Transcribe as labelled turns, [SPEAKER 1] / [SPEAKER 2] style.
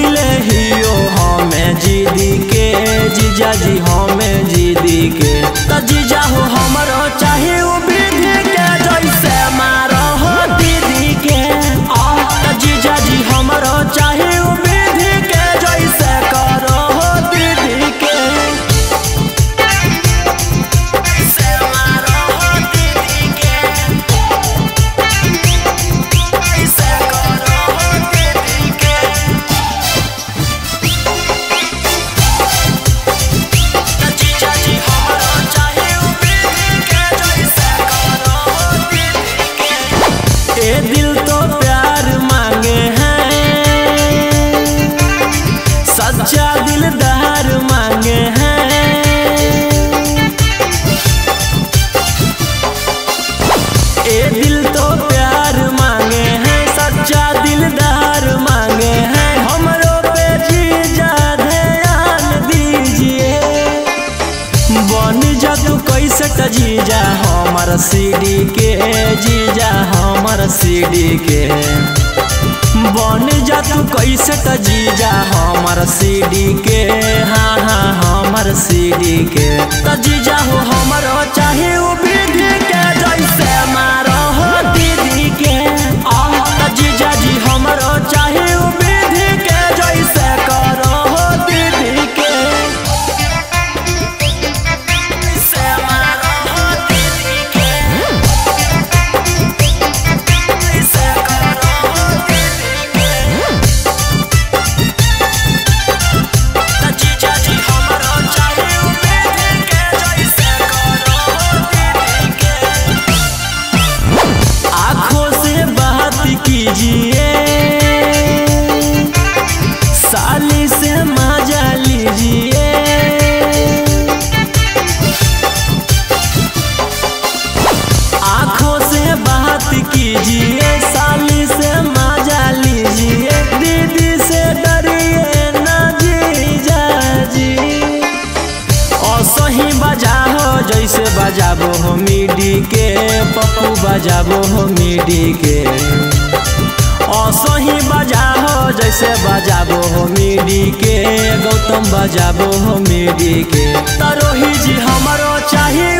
[SPEAKER 1] कहिले हियो हमें जीदी के जीजा जी हमें जीदी के त जीजा हो हमरो चाहे उ विधि के जैसे मारो हो दीदी के त जीजा जी हमरो चाहे उ विधि के जैसे करो हो दीदी के से मारो हो दीदी के से करो हो दीदी के त जीजा जी हमरो चाहे उ विधि के जैसे करो हो दीदी के ए दिल तो प्यार मांगे हैं सच्चा दिलदार मांगे हैं ए दिल तो प्यार मांगे हैं सच्चा दिलदार मांगे हैं हमरो पे जीजा ध्यान दीजिए बन जा तू कैसे त जीजा हमर सीडी के जीजा हमर सीडी के बन जा तू कैसे त जीजा हमर सीडी के हाँ हाँ हमर सीडी के त जीजा हो हमरो चाहे उ विधि के जैसे मारो हो दीदी के त जीजा जी हमरो चाहे उ विधि के जैसे करो हो दीदी के से मारो हो दीदी के से करो हो दीदी के त जीजा जी हमरो चाहे उ विधि के जैसे करो हो दीदी के आँखों से बात कीजिए साली से मजा लीजिए आँखों से बात कीजिए साली से मजा लीजिए दीदी से डरिए ना जीजा जी असही बजाओ जैसे बजाबो हो मिडी के पप्पू बजाबो हो मिडी के असही बजाओ जैसे बजाबो हो मिडी के गौतम बजाबो हो मिडी के तरोही जी हमरो चाहिए